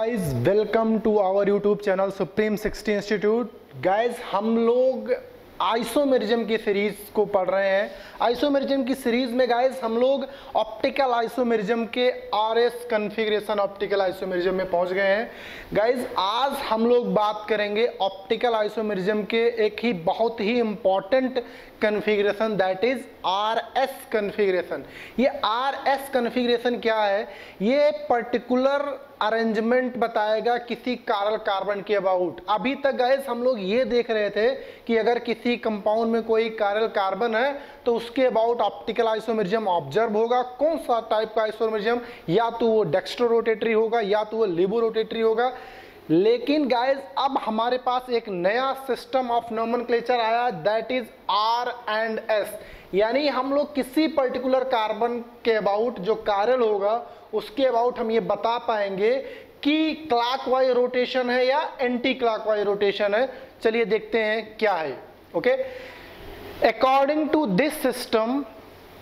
Guys, welcome to our YouTube channel supreme 60 institute. Guys, हम लोग isomerism की series को पढ़ रहे हैं। आइसोमेरिज्म की सीरीज में गाइज हम लोग ऑप्टिकल आइसोमेरिज्म के आरएस कॉन्फ़िगरेशन ऑप्टिकल आइसोमेरिज्म में पहुंच गए हैं। गाइज, आज हम लोग बात करेंगे ऑप्टिकल आइसोमेरिज्म के एक ही बहुत ही important configuration, that is RS configuration. ये आरएस कॉन्फ़िगरेशन क्या है? ये पर्टिकुलर अरेंजमेंट बताएगा किसी कारल कार्बन के अबाउट। अभी तक गाइस हम लोग ये देख रहे थे कि अगर किसी कंपाउंड में कोई कारल कार्बन है तो उसके अबाउट ऑप्टिकल आइसोमेरिज्म ऑब्जर्व होगा। कौन सा टाइप का आइसोमेरिज्म? या तो वो डेक्स्ट्रो रोटेटरी होगा या तो वो लिबो रोटेटरी होगा। लेकिन गाइस अब हमारे पास एक नया सिस्टम ऑफ नोमेनक्लेचर आया, that is R and S. यानी हम लोग किसी पर्टिकुलर कार्बन के अबाउट जो कायरल होगा उसके अबाउट हम ये बता पाएंगे कि क्लॉकवाइज रोटेशन है या एंटी क्लॉकवाइज रोटेशन है। चलिए देखते हैं क्या है। Okay, according to this system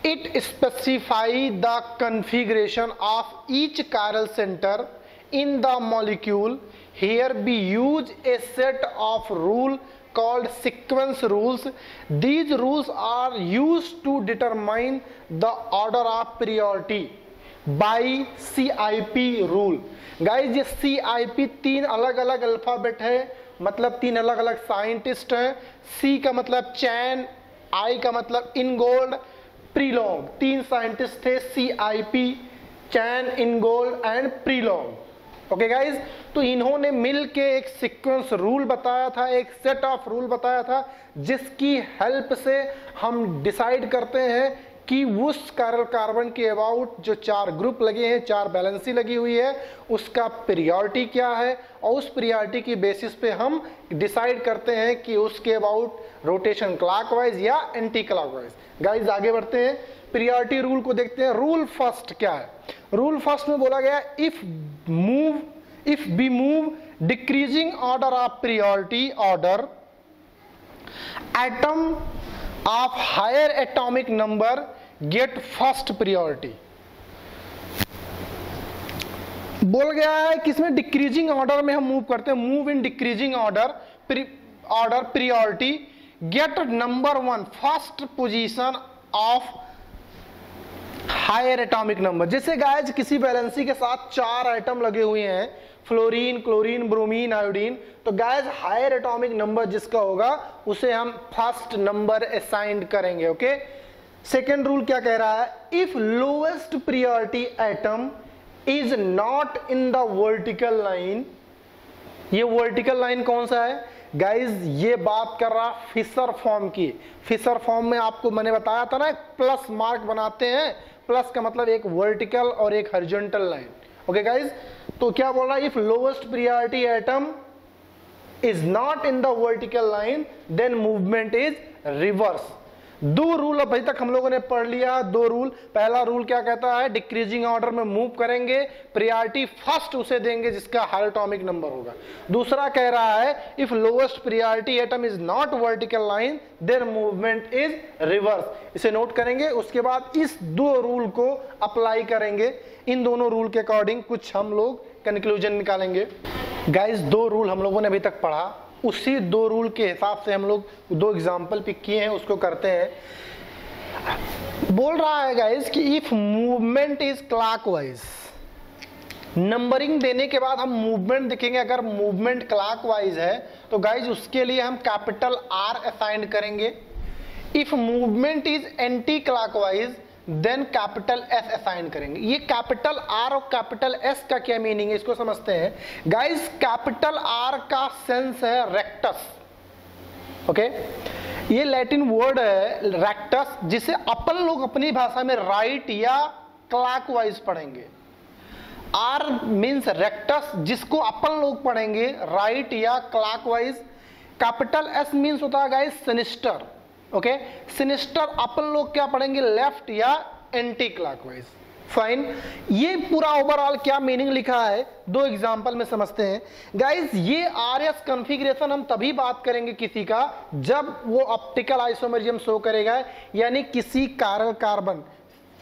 it specify the configuration of each chiral center in the molecule. Here we use a set of rules called sequence rules. These rules are used to determine the order of priority by CIP rule. Guys, ये CIP तीन अलग अलग alphabet है, मतलब तीन अलग अलग scientist हैं। C का मतलब चैन, I का मतलब इनगोल्ड, प्रीलॉन्ग। तीन साइंटिस्ट थे, CIP, Cahn, Ingold and Prelog. Okay guys, तो इन्होंने मिल के एक सीक्वेंस रूल बताया था, एक सेट ऑफ रूल बताया था, जिसकी हेल्प से हम डिसाइड करते हैं कि उस कायरल कार्बन के अबाउट जो चार ग्रुप लगे हैं, चार बैलेंसी लगी हुई है, उसका प्रियोरिटी क्या है, और उस प्रियोरिटी की बेसिस पे हम डिसाइड करते हैं कि उसके अबाउट रोटेशन क्लॉकवाइज या एंटी क्लॉकवाइज। गाइज आगे बढ़ते हैं, प्रियोरिटी रूल को देखते हैं। रूल फर्स्ट क्या है? रूल फर्स्ट में बोला गया if we move decreasing order of priority order atom of higher atomic number get first priority. बोल गया है कि इसमें डिक्रीजिंग ऑर्डर में हम मूव करते हैं, move in decreasing order priority get number one first position of higher atomic number. जैसे गाइस किसी वैलेंसी के साथ चार आइटम लगे हुए हैं, फ्लोरीन, क्लोरीन, ब्रोमीन, आयोडीन, तो गाइस हायर एटॉमिक नंबर जिसका होगा उसे हम फर्स्ट नंबर असाइन करेंगे। ओके, सेकेंड रूल क्या कह रहा है? If lowest priority atom is not in the vertical line. ये वर्टिकल लाइन कौन सा है गाइज? ये बात कर रहा फिशर फॉर्म की। फिशर फॉर्म में आपको मैंने बताया था ना, प्लस मार्क बनाते हैं, प्लस का मतलब एक वर्टिकल और एक हॉरिजॉन्टल लाइन। ओके गाइज, तो क्या बोल रहा है? If lowest priority atom is not in the vertical line then movement is reverse. दो रूल अभी तक हम लोगों ने पढ़ लिया, दो रूल। पहला रूल क्या कहता है? डिक्रीजिंग ऑर्डर में मूव करेंगे, प्रियोरिटी फर्स्ट उसे देंगे जिसका हायर एटॉमिक नंबर होगा। दूसरा कह रहा है if lowest priority atom is not vertical line there movement is reverse. इसे नोट करेंगे, उसके बाद इस दो रूल को अप्लाई करेंगे। इन दोनों रूल के अकॉर्डिंग कुछ हम लोग कंक्लूजन निकालेंगे। गाइस, दो रूल हम लोगों ने अभी तक पढ़ा, उसी दो रूल के हिसाब से हम लोग दो एग्जाम्पल पिक किए हैं, उसको करते हैं। बोल रहा है गाइस कि if movement is clockwise, numbering देने के बाद हम मूवमेंट देखेंगे। अगर मूवमेंट क्लॉकवाइज है तो गाइस उसके लिए हम कैपिटल R असाइन करेंगे। If movement is anti clockwise then capital S assign करेंगे। ये कैपिटल R और कैपिटल S का क्या मीनिंग है इसको समझते हैं। गाइस, कैपिटल R का सेंस है रेक्टस। ओके, ये लैटिन वर्ड है रेक्टस, जिसे अपन लोग अपनी भाषा में राइट या क्लॉकवाइज पढ़ेंगे। R मीन्स रेक्टस, जिसको अपन लोग पढ़ेंगे राइट या क्लॉकवाइज। कैपिटल S मीन्स होता है गाइस सिनिस्टर। ओके, सिनिस्टर अपन लोग क्या पढ़ेंगे? लेफ्ट या एंटी क्लॉकवाइज। फाइन, ये पूरा ओवरऑल क्या मीनिंग लिखा है दो एग्जांपल में समझते हैं। गाइस, ये आरएस कॉन्फ़िगरेशन हम तभी बात करेंगे किसी का जब वो ऑप्टिकल आइसोमेरिज्म शो करेगा, यानी किसी कायरल कार्बन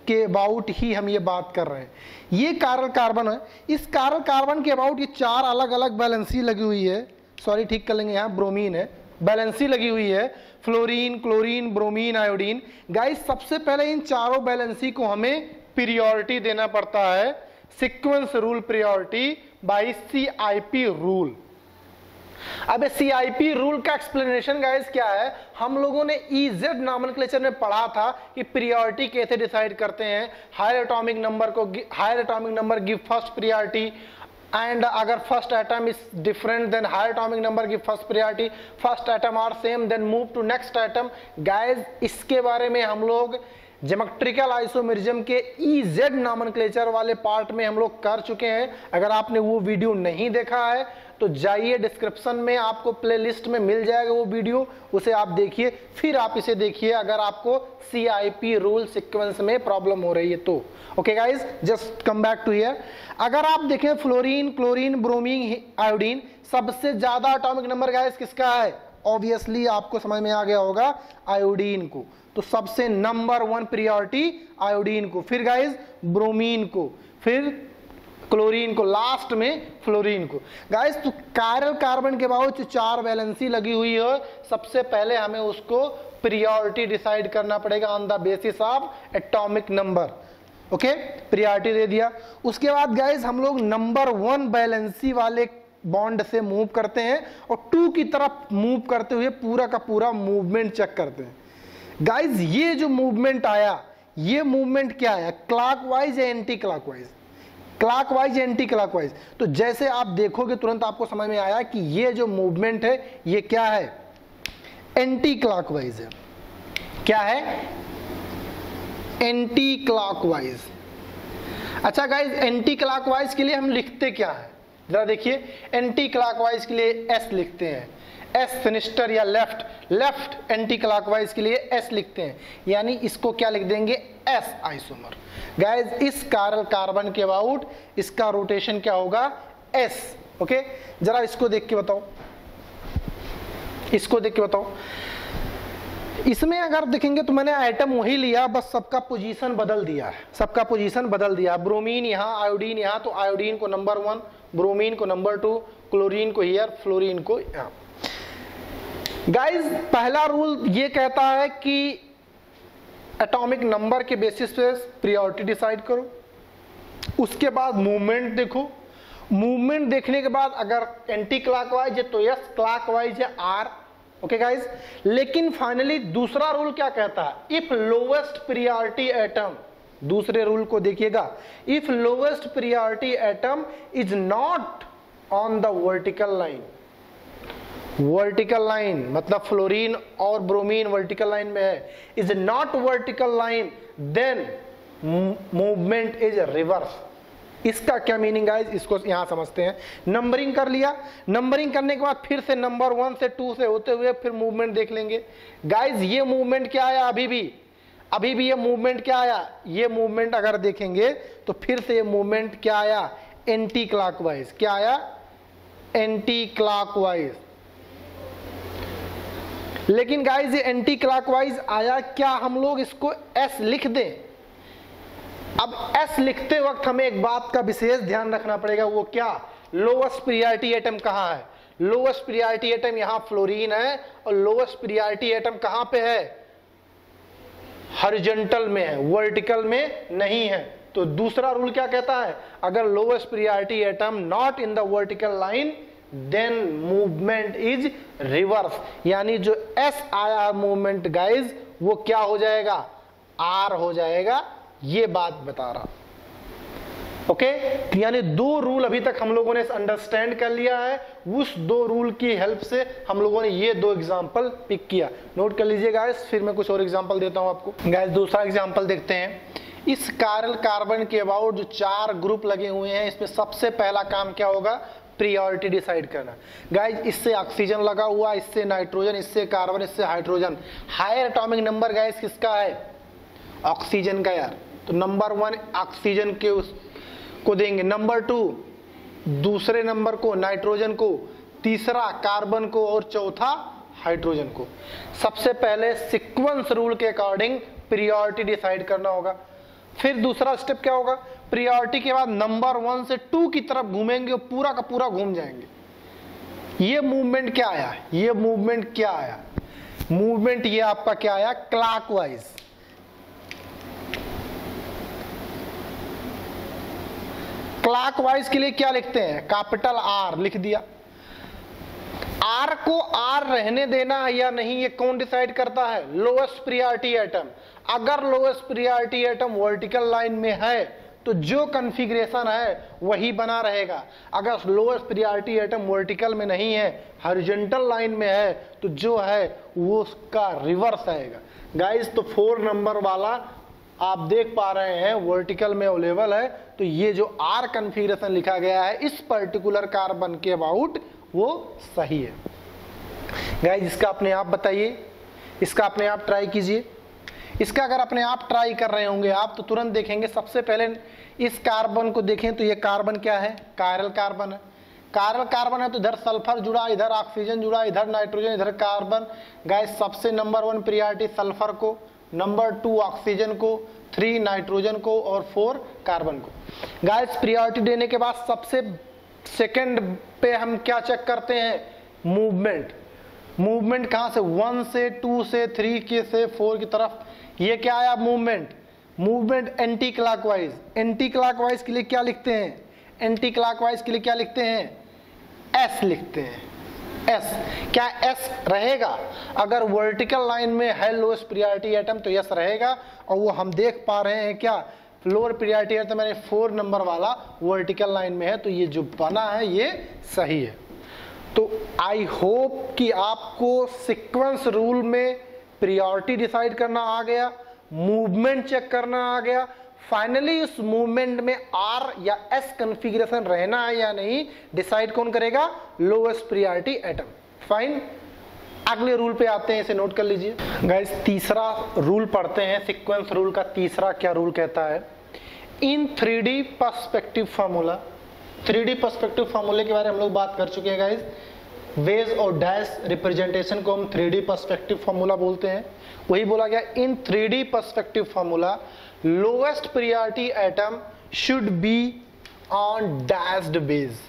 के अबाउट ही हम ये बात कर रहे हैं। ये कायरल कार्बन है, इस कायरल कार्बन के अबाउट ये 4 अलग अलग बैलेंसी लगी हुई है, सॉरी ठीक कर लेंगे, यहाँ ब्रोमीन है, बैलेंसी लगी हुई है, fluorine, chlorine, bromine, iodine. Guys सबसे पहले इन चारों बैलेंसी को हमें प्रियोरिटी देना पड़ता है, sequence rule priority by CIP rule. अब CIP रूल का एक्सप्लेनेशन गाइस क्या है, हम लोगों ने EZ नॉमेनक्लेचर में पढ़ा था कि प्रियोरिटी कैसे डिसाइड करते हैं। Higher atomic number give first priority, and अगर first atom is different then higher atomic number give first priority, first atom are same then move to next atom. Guys इसके बारे में हम लोग ज्योमेट्रिकल आइसोमेरिज्म के EZ nomenclature वाले part में हम लोग कर चुके हैं। अगर आपने वो वीडियो नहीं देखा है तो जाइए, डिस्क्रिप्शन में आपको प्लेलिस्ट में मिल जाएगा वो वीडियो, उसे आप देखिए, फिर आप इसे देखिए अगर आपको CIP रूल सीक्वेंस में प्रॉब्लम हो रही है तो। Okay guys, just come back to here. अगर आप देखें फ्लोरीन, क्लोरीन, ब्रोमीन, आयोडीन, सबसे ज्यादा एटॉमिक नंबर गाइस किसका है? ऑब्वियसली आपको समझ में आ गया होगा, आयोडीन को। तो सबसे नंबर 1 प्रियोरिटी आयोडीन को, फिर गाइस ब्रोमीन को, फिर क्लोरीन को, लास्ट में फ्लोरीन को। गाइस तो कायरल कार्बन के बाद जो 4 वैलेंसी लगी हुई है, सबसे पहले हमें उसको प्रियोरिटी डिसाइड करना पड़ेगा on the basis of atomic number. Okay, priority दे दिया। उसके बाद गाइस हम लोग नंबर 1 वैलेंसी वाले बॉन्ड से मूव करते हैं और 2 की तरफ मूव करते हुए पूरा का पूरा मूवमेंट चेक करते हैं। गाइस ये जो मूवमेंट आया, ये मूवमेंट क्या है, क्लॉकवाइज या एंटी क्लॉकवाइज? क्लॉकवाइज या एंटी क्लॉकवाइज? तो जैसे आप देखोगे तुरंत आपको समझ में आया कि ये जो मूवमेंट है ये क्या है, एंटी क्लॉकवाइज है। क्या है? Anti clockwise. अच्छा गाइस, एंटी क्लॉकवाइज के लिए हम लिखते क्या है, जरा देखिए। एंटी क्लॉकवाइज के लिए S लिखते हैं, S सिनिस्टर या लेफ्ट। लेफ्ट एंटी क्लॉकवाइज के लिए S लिखते हैं, यानी इसको क्या लिख देंगे, S आइसोमर। गाइस इस कायरल कार्बन के अबाउट इसका रोटेशन क्या होगा, S। ओके, जरा इसको देख के बताओ, इसको देख के बताओ। इसमें अगर देखेंगे तो मैंने आइटम वही लिया, बस सबका पोजीशन बदल दिया है, सबका पोजीशन बदल दिया। ब्रोमीन यहाँ, आयोडीन यहाँ, तो आयोडीन को नंबर 1, ब्रोमीन को नंबर 2, क्लोरीन को हियर, फ्लोरीन को यहाँ। गाइस पहला रूल ये कहता है कि एटॉमिक नंबर के बेसिस पे प्रियोरिटी डिसाइड करो। उसके बाद मूवमेंट देखो, मूवमेंट देखने के बाद अगर एंटी क्लॉकवाइज है तो यस, क्लॉकवाइज है R। ओके गाइस, लेकिन फाइनली दूसरा रूल क्या कहता है, इफ लोवेस्ट प्रियोरिटी एटम, दूसरे रूल को देखिएगा, if lowest priority atom is not on the vertical line. Vertical line मतलब फ्लोरीन और ब्रोमीन वर्टिकल लाइन में है, is not vertical line, then movement is reverse. इसका क्या मीनिंग है, इसको यहां समझते हैं। नंबरिंग कर लिया, नंबरिंग करने के बाद फिर से नंबर 1 से 2 से होते हुए फिर मूवमेंट देख लेंगे। गाइज ये मूवमेंट क्या आया, अभी भी ये मूवमेंट क्या आया, ये मूवमेंट अगर देखेंगे तो फिर से ये मूवमेंट क्या आया, एंटी क्लॉकवाइज। क्या आया, एंटी क्लॉकवाइज। लेकिन गाइज ये एंटी क्लॉकवाइज आया, क्या हम लोग इसको S लिख दें? अब S लिखते वक्त हमें एक बात का विशेष ध्यान रखना पड़ेगा, वो क्या, लोवेस्ट प्रियोरिटी एटम कहां है। लोवेस्ट प्रियोरिटी एटम यहां फ्लोरीन है और लोवेस्ट प्रियोरिटी एटम कहां पे है, हॉरिजॉन्टल में है, वर्टिकल में नहीं है। तो दूसरा रूल क्या कहता है, अगर lowest priority atom not in the vertical line then movement is reverse, यानी जो S आया मूवमेंट गाइज वो क्या हो जाएगा, R हो जाएगा। ये बात बता रहा। ओके, यानी 2 रूल अभी तक हम लोगों ने अंडरस्टैंड कर लिया है, उस 2 रूल की हेल्प से हम लोगों ने ये 2 एग्जांपल पिक किया। नोट कर लीजिए गाइस, फिर मैं कुछ और एग्जांपल देता हूं आपको। गाइस दूसरा एग्जांपल देखते हैं। इस कायरल कार्बन के अबाउट जो 4 ग्रुप लगे हुए हैं, इसमें सबसे पहला काम क्या होगा, प्रियोरिटी डिसाइड करना। गाइज इससे ऑक्सीजन लगा हुआ, इससे नाइट्रोजन, इससे कार्बन, इससे hydrogen. Higher atomic number guys किसका है, ऑक्सीजन का यार। तो नंबर 1 ऑक्सीजन के को देंगे, नंबर 2 दूसरे नंबर को नाइट्रोजन को, तीसरा कार्बन को और चौथा हाइड्रोजन को। सबसे पहले सीक्वेंस रूल के अकॉर्डिंग प्रियोरिटी डिसाइड करना होगा। फिर दूसरा स्टेप क्या होगा, प्रायोरिटी के बाद नंबर 1 से 2 की तरफ घूमेंगे और पूरा का पूरा घूम जाएंगे। ये मूवमेंट क्या आया, ये मूवमेंट क्या आया, मूवमेंट ये आपका क्या आया, क्लॉकवाइज। क्लॉकवाइज के लिए क्या लिखते हैं, कैपिटल आर लिख दिया। आर को आर रहने देना है या नहीं, ये कौन डिसाइड करता है, लोएस्ट प्रायोरिटी एटम। अगर lowest priority atom vertical line में है तो जो कॉन्फ़िगरेशन है वही बना रहेगा। अगर लोएस्ट प्रायोरिटी एटम वर्टिकल में नहीं है, हॉरिजॉन्टल लाइन में है, तो जो है वो उसका रिवर्स आएगा। गाइस तो 4 नंबर वाला आप देख पा रहे हैं वर्टिकल में अवेलेबल है, तो ये जो आर कॉन्फ़िगरेशन लिखा गया है इस पर्टिकुलर कार्बन के अबाउट वो सही है। गाइस इसका अपने आप बताइए, इसका अपने आप ट्राई कीजिए। इसका अगर अपने आप ट्राई कर रहे होंगे आप तो तुरंत देखेंगे, सबसे पहले इस कार्बन को देखें तो ये कार्बन क्या है, कायरल कार्बन है। कायरल कार्बन है तो इधर सल्फर जुड़ा, इधर ऑक्सीजन जुड़ा, इधर नाइट्रोजन, इधर कार्बन। गाइस सबसे नंबर 1 प्रायोरिटी सल्फर को, नंबर 2 ऑक्सीजन को, 3 नाइट्रोजन को और 4 कार्बन को। गाइस प्रायोरिटी देने के बाद सबसे सेकंड पे हम क्या चेक करते हैं, मूवमेंट। मूवमेंट कहां से, 1 से 2 से 3 के से 4 की तरफ। ये क्या आया movement, movement anti clockwise. Anti clockwise के लिए क्या लिखते हैं, एंटी क्लॉकवाइज के लिए क्या लिखते हैं, एस लिखते हैं, एस। क्या एस रहेगा, अगर वर्टिकल लाइन में है लोएस्ट प्रायोरिटी एटम तो यस रहेगा, और वो हम देख पा रहे हैं क्या, लोअर प्रायोरिटी एटम मैंने 4 नंबर वाला वर्टिकल लाइन में है, तो ये जो बना है ये सही है। तो आई होप कि आपको सीक्वेंस रूल में प्रायोरिटी डिसाइड करना आ गया, मूवमेंट चेक करना आ गया, फाइनली उस मूवमेंट में आर या एस कॉन्फ़िगरेशन रहना है या नहीं डिसाइड कौन करेगा, लोएस्ट प्रायोरिटी एटम। फाइन, अगले रूल पे आते हैं, इसे नोट कर लीजिए। गाइस तीसरा रूल पढ़ते हैं, सीक्वेंस रूल का तीसरा क्या रूल कहता है, इन 3D perspective formula. 3D perspective फार्मूले के बारे में हम लोग बात कर चुके हैं गाइस। वेज और डैश रिप्रेजेंटेशन को हम 3D पर्सपेक्टिव फार्मूला बोलते हैं। वही बोला गया, इन 3D perspective formula lowest priority atom should be on dashed base.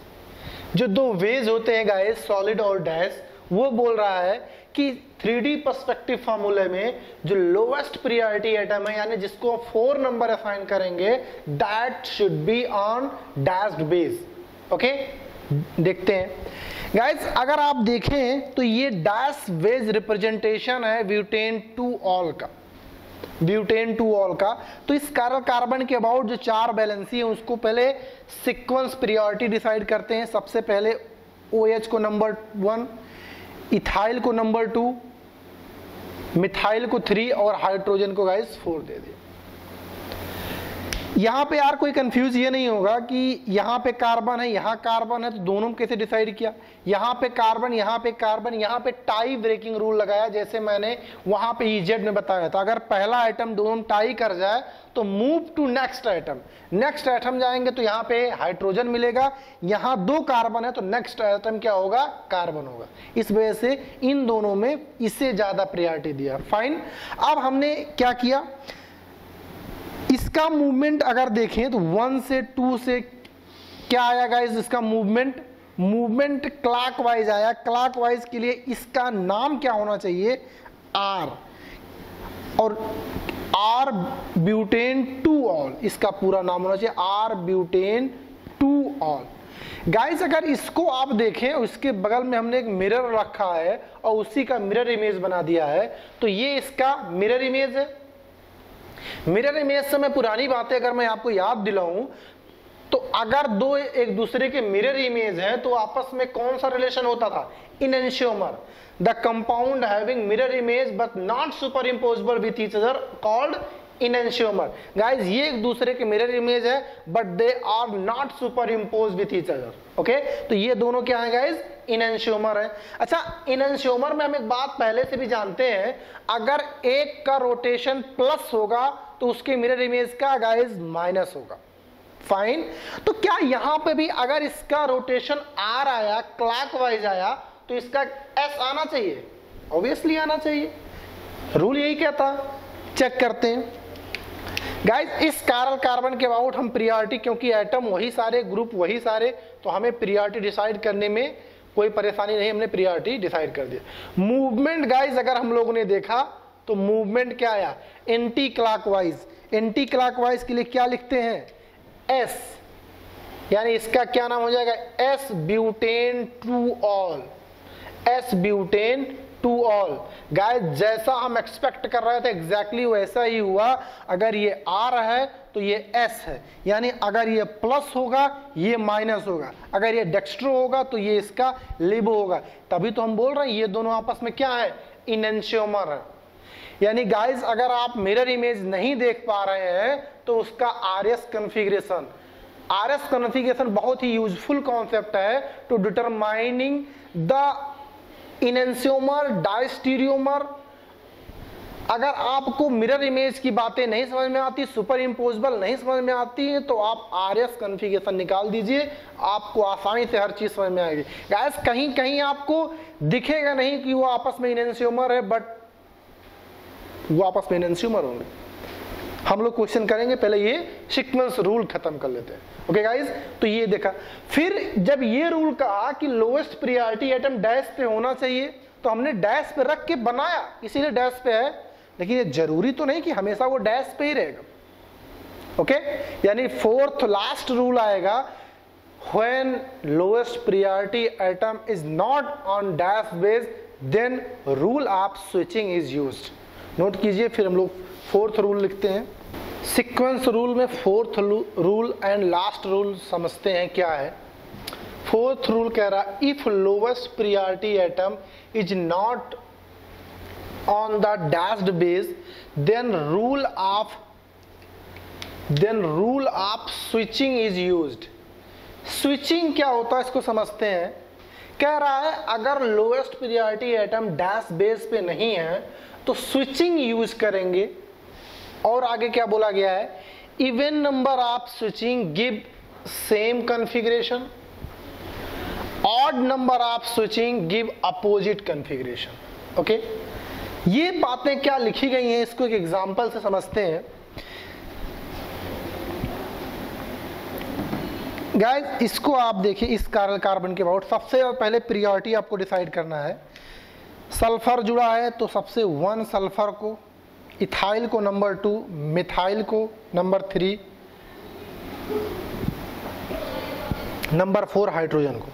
जो 2 वेज होते हैं गाइस, सॉलिड और डैश, वो बोल रहा है कि 3D पर्सपेक्टिव फार्मूले में जो लोएस्ट प्रायोरिटी एटम है, यानी जिसको 4 नंबर असाइन करेंगे, that should be on dashed base. Okay, देखते हैं गाइस। अगर आप देखें तो ये डैश बेस रिप्रेजेंटेशन है ब्यूटेन 2 ऑल का, ब्यूटेन 2 ऑल का। तो इस कार्बन के अबाउट जो 4 वैलेंसी है उसको पहले सीक्वेंस प्रायोरिटी डिसाइड करते हैं। सबसे पहले OH को नंबर 1, इथाइल को नंबर 2, मिथाइल को 3 और हाइड्रोजन को गाइस 4 दे दिया। यहाँ पे यार कोई कंफ्यूज ये नहीं होगा कि यहाँ पे कार्बन है, यहाँ कार्बन है, तो दोनों कैसे डिसाइड किया, यहाँ पे कार्बन, यहाँ पे कार्बन, यहाँ पे टाई ब्रेकिंग रूल लगाया, जैसे मैंने वहाँ पे EZ में बताया था। अगर पहला आइटम दोनों टाई कर जाए तो move to next item, next item जाएंगे तो यहाँ पे हाइड्रोजन मिलेगा, यहाँ 2 कार्बन है तो नेक्स्ट आइटम क्या होगा, कार्बन होगा। इस वजह से इन दोनों में इससे ज्यादा प्रायोरिटी दिया। फाइन, अब हमने क्या किया, इसका मूवमेंट अगर देखें तो 1 से 2 से क्या आया गाइस, इसका मूवमेंट, मूवमेंट क्लॉकवाइज आया। क्लॉकवाइज के लिए इसका नाम क्या होना चाहिए, आर, और आर ब्यूटेन 2 ऑल, इसका पूरा नाम होना चाहिए आर ब्यूटेन 2 ऑल। गाइस अगर इसको आप देखें, उसके बगल में हमने एक मिरर रखा है और उसी का मिरर इमेज बना दिया है, तो ये इसका मिरर इमेज है। मिरर इमेज से मैं पुरानी बातें अगर मैं आपको याद दिलाऊं तो अगर 2 एक दूसरे के मिरर इमेज हैं तो आपस में कौन सा रिलेशन होता था, enantiomer. The compound having mirror image but not superimposable with each other called enantiomer. Guys ये एक दूसरे के मिरर इमेज है but they are not superimpose with each other. Okay, तो ये दोनों क्या है गाइज, इनएंशियोमर है। अच्छा, इनएंशियोमर में हम एक बात पहले से भी जानते हैं, अगर एक का रोटेशन प्लस होगा तो उसके मिरर इमेज का गाइज माइनस होगा। फाइन, तो क्या यहां पे भी अगर इसका रोटेशन आर आया, क्लॉकवाइज आया, तो इसका एस आना चाहिए, ऑब्वियसली आना चाहिए, रूल यही कहता। चेक करते हैं गाइज इस कारल कार्बन के अबाउट हम प्रियोरिटी, क्योंकि एटम वही सारे, ग्रुप वही सारे, तो हमें प्रियोरिटी डिसाइड करने में कोई परेशानी नहीं, हमने प्रियोरिटी डिसाइड कर दिया। मूवमेंट गाइज अगर हम लोगों ने देखा तो मूवमेंट क्या आया, एंटी क्लॉकवाइज। एंटी क्लॉकवाइज के लिए क्या लिखते हैं, एस, यानी इसका क्या नाम हो जाएगा, S butane two all, S butane two all. Guys जैसा हम एक्सपेक्ट कर रहे थे एग्जैक्टली वैसा ही हुआ। अगर ये आर है तो ये एस है, यानी अगर ये प्लस होगा ये माइनस होगा, अगर ये डेक्स्ट्रो होगा तो ये इसका लिबो होगा। तभी तो हम बोल रहे हैं ये दोनों आपस में क्या है, इनेंशियोमर है। यानी गाइस अगर आप मिरर इमेज नहीं देख पा रहे हैं तो उसका आरएस कॉन्फ़िगरेशन, आरएस कॉन्फ़िगरेशन बहुत ही यूजफुल कॉन्सेप्ट है to determining the enantiomer, diastereomer. अगर आपको मिरर इमेज की बातें नहीं समझ में आती, सुपर इम्पोजेबल नहीं समझ में आती है, तो आप आरएस कॉन्फ़िगरेशन निकाल दीजिए, आपको आसानी से हर चीज समझ में आएगी। गाइस कहीं कहीं आपको दिखेगा नहीं कि वो आपस में इनेंशियोमर है, बट वो आपस में इनेंशियोमर होंगे। हम लोग क्वेश्चन करेंगे, पहले ये सीक्वेंस रूल खत्म कर लेते हैं। ओके गाइस, तो ये देखा, फिर जब ये रूल कहा कि लोएस्ट प्रायोरिटी एटम डैश पे होना चाहिए, तो हमने डैश पे रख के बनाया, इसीलिए डैश पे है, लेकिन ये जरूरी तो नहीं कि हमेशा वो डैश पे ही रहेगा। ओके, यानी फोर्थ लास्ट रूल आएगा, when lowest priority atom is not on dash base then rule of switching is used. Note कीजिए, फिर हम लोग फोर्थ रूल लिखते हैं। सीक्वेंस रूल में fourth rule and last rule समझते हैं क्या है। फोर्थ रूल कह रहा, if lowest priority atom is not on the dashed base then rule of switching is used. Switching क्या होता है इसको समझते हैं। कह रहा है अगर lowest priority atom dash base पे नहीं है तो स्विचिंग यूज करेंगे। और आगे क्या बोला गया है, even number of switching give same configuration, odd number of switching give opposite configuration. Okay, ये बातें क्या लिखी गई हैं इसको एक एग्जांपल से समझते हैं। गाइस इसको आप देखिए, इस कार्बन के अबाउट सबसे पहले प्रायोरिटी आपको डिसाइड करना है। सल्फर जुड़ा है तो सबसे 1 सल्फर को, इथाइल को नंबर 2, मिथाइल को नंबर 3, नंबर 4 हाइड्रोजन को।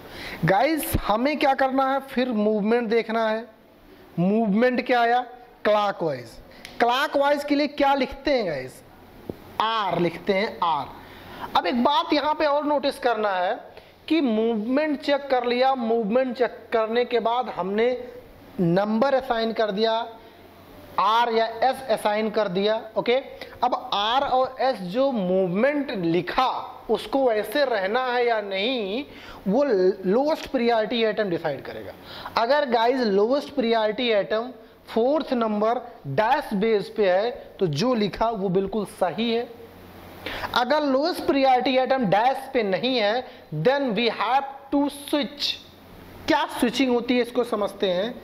गाइस हमें क्या करना है, फिर मूवमेंट देखना है। मूवमेंट क्या आया, क्लॉकवाइज। क्लॉकवाइज के लिए क्या लिखते हैं गाइस, आर लिखते हैं, आर। अब एक बात यहां पे और नोटिस करना है कि मूवमेंट चेक कर लिया, मूवमेंट चेक करने के बाद हमने नंबर असाइन कर दिया, आर या एस असाइन कर दिया। ओके, अब आर और एस जो मूवमेंट लिखा उसको वैसे रहना है या नहीं, वो लोएस्ट प्रायोरिटी एटम डिसाइड करेगा। अगर guys lowest priority atom fourth number dash base पे है तो जो लिखा वो बिल्कुल सही है। अगर लोएस्ट प्रायोरिटी एटम डैश पे नहीं है then we have to switch. क्या स्विचिंग होती है इसको समझते हैं।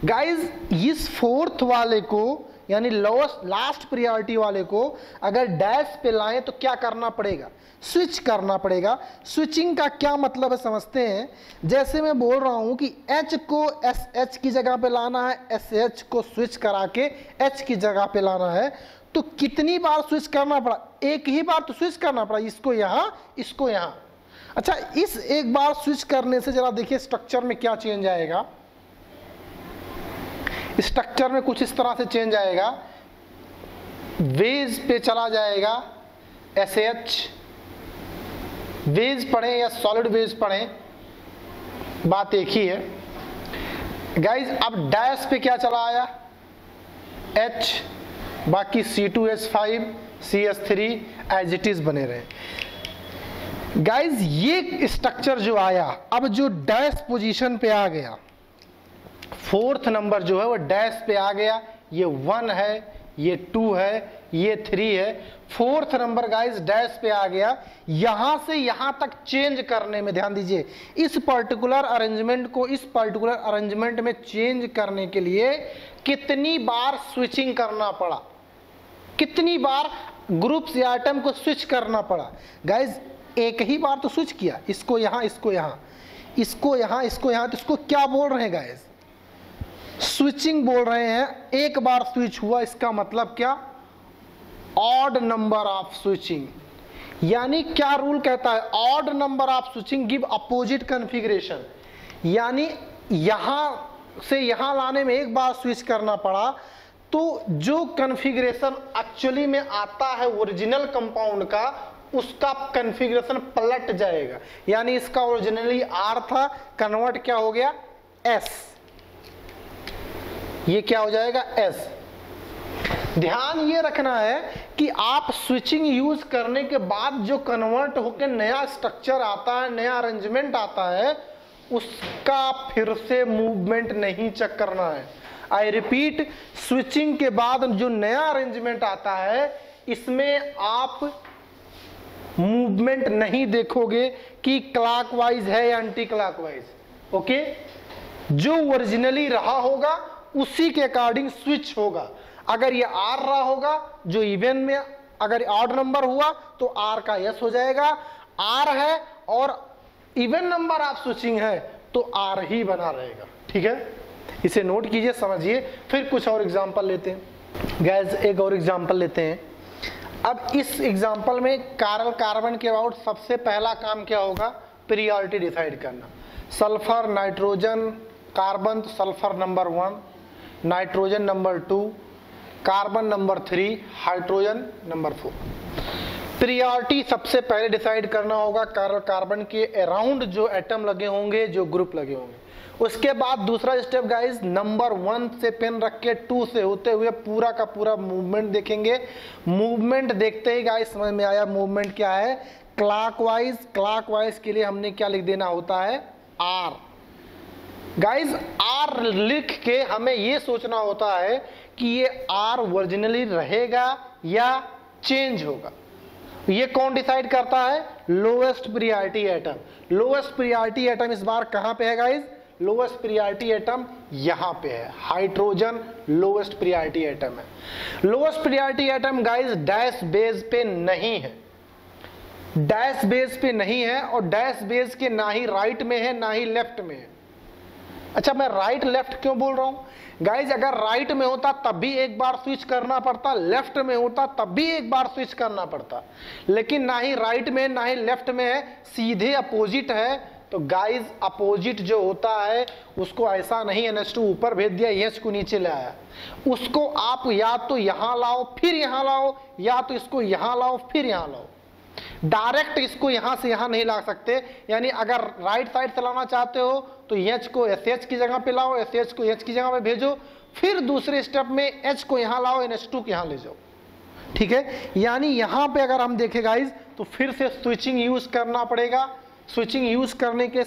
गाइज इस फोर्थ वाले को यानी लोएस्ट लास्ट प्रायोरिटी वाले को अगर डैश पे लाएं तो क्या करना पड़ेगा, स्विच करना पड़ेगा। स्विचिंग का क्या मतलब है समझते हैं। जैसे मैं बोल रहा हूं कि H को SH की जगह पे लाना है, SH को स्विच करा के H की जगह पे लाना है, तो कितनी बार स्विच करना पड़ा, एक ही बार तो स्विच करना पड़ा, इसको यहां इसको यहां। अच्छा, इस एक बार स्विच करने से जरा देखिए स्ट्रक्चर में क्या चेंज आएगा। स्ट्रक्चर में कुछ इस तरह से चेंज आएगा, वेज पे चला जाएगा SH। वेज पढ़ें या सॉलिड वेज पढ़ें बात एक ही है। गाइज अब डैश पे क्या चला आया, H, बाकी C2H5 CH3 as it is बने रहे। गाइज ये स्ट्रक्चर जो आया, अब जो डैश पोजीशन पे आ गया, फोर्थ नंबर जो है वो डैश पे आ गया, ये 1 है, ये 2 है, ये 3 है, फोर्थ नंबर गाइस डैश पे आ गया। यहां से यहां तक चेंज करने में ध्यान दीजिए, इस पर्टिकुलर अरेंजमेंट को इस पर्टिकुलर अरेंजमेंट में चेंज करने के लिए कितनी बार स्विचिंग करना पड़ा, कितनी बार ग्रुप्स या आइटम को स्विच करना पड़ा। गाइज एक ही बार तो स्विच किया, इसको यहाँ, इसको यहाँ, इसको यहाँ, इसको यहाँ, तो इसको क्या बोल रहे हैं गाइज? स्विचिंग बोल रहे हैं। एक बार स्विच हुआ, इसका मतलब क्या? Odd number of switching. यानी क्या रूल कहता है? Odd number of switching give opposite configuration. यानी यहां से यहां लाने में एक बार स्विच करना पड़ा तो जो कॉन्फ़िगरेशन एक्चुअली में आता है ओरिजिनल कंपाउंड का, उसका कॉन्फ़िगरेशन पलट जाएगा। यानी इसका ओरिजिनली आर था, कन्वर्ट क्या हो गया? एस। ये क्या हो जाएगा? एस। ध्यान ये रखना है कि आप स्विचिंग यूज करने के बाद जो कन्वर्ट होकर नया स्ट्रक्चर आता है, नया अरेंजमेंट आता है, उसका फिर से मूवमेंट नहीं चेक करना है। आई रिपीट, स्विचिंग के बाद जो नया अरेंजमेंट आता है, इसमें आप मूवमेंट नहीं देखोगे कि क्लॉकवाइज है या एंटी क्लॉकवाइज। ओके, जो ओरिजिनली रहा होगा उसी के अकॉर्डिंग स्विच होगा। अगर ये आर रहा होगा, जो इवन में अगर ऑड नंबर हुआ तो आर का यस हो जाएगा। आर है और इवन नंबर ऑफ स्विचिंग है तो आर ही बना रहेगा। ठीक है, इसे नोट कीजिए, समझिए। फिर कुछ और एग्जांपल लेते हैं। गाइस एक और एग्जांपल लेते हैं। अब इस एग्जांपल में कार्बन के अबाउट सबसे पहला काम क्या होगा? प्रियोरिटी डिसाइड करना। सल्फर, नाइट्रोजन, कार्बन तो sulphur number 1, nitrogen number 2, carbon number 3, hydrogen number 4। Priority सबसे पहले डिसाइड करना होगा कार्बन के अराउंड जो एटम लगे होंगे, जो ग्रुप लगे होंगे। उसके बाद दूसरा स्टेप गाइस, नंबर 1 से पेन रख के 2 से होते हुए पूरा का पूरा मूवमेंट देखेंगे। मूवमेंट देखते ही गाइस समझ में आया मूवमेंट क्या है? क्लॉकवाइज। क्लॉकवाइज के लिए हमने क्या लिख देना होता है? आर। गाइस आर लिख के हमें ये सोचना होता है कि ये आर ओरिजिनली रहेगा या चेंज होगा। ये कौन डिसाइड करता है? Lowest priority atom. Lowest priority atom इस बार कहां पे है गाइस? लोएस्ट प्रियोरिटी एटम यहां पे है। हाइड्रोजन लोएस्ट प्रियोरिटी एटम है। Lowest priority atom guys dash base पे नहीं है। डैश बेस पे नहीं है और डैश बेस के ना ही राइट में है ना ही लेफ्ट में है। अच्छा, मैं राइट लेफ्ट क्यों बोल रहा हूं गाइज? अगर राइट में होता तब भी एक बार स्विच करना पड़ता, लेफ्ट में होता तब भी एक बार स्विच करना पड़ता, लेकिन ना ही राइट में ना ही लेफ्ट में है, सीधे अपोजिट है। तो गाइज अपोजिट जो होता है उसको ऐसा नहीं NH2 ऊपर भेज दिया, H को नीचे ले आया। उसको आप या तो यहां लाओ फिर यहां लाओ, या तो इसको यहां लाओ फिर यहां लाओ। डायरेक्ट इसको यहां से यहां नहीं ला सकते। यानी अगर राइट साइड से लाना चाहते हो तो H को SH की जगह पे लाओ, SH को H की जगह पे भेजो, फिर दूसरे स्टेप में H को यहां लाओ, NH2 को यहां ले जाओ। ठीक है, यानी यहां पे अगर हम देखें गाइज तो फिर से स्विचिंग यूज करना पड़ेगा। स्विचिंग यूज करने के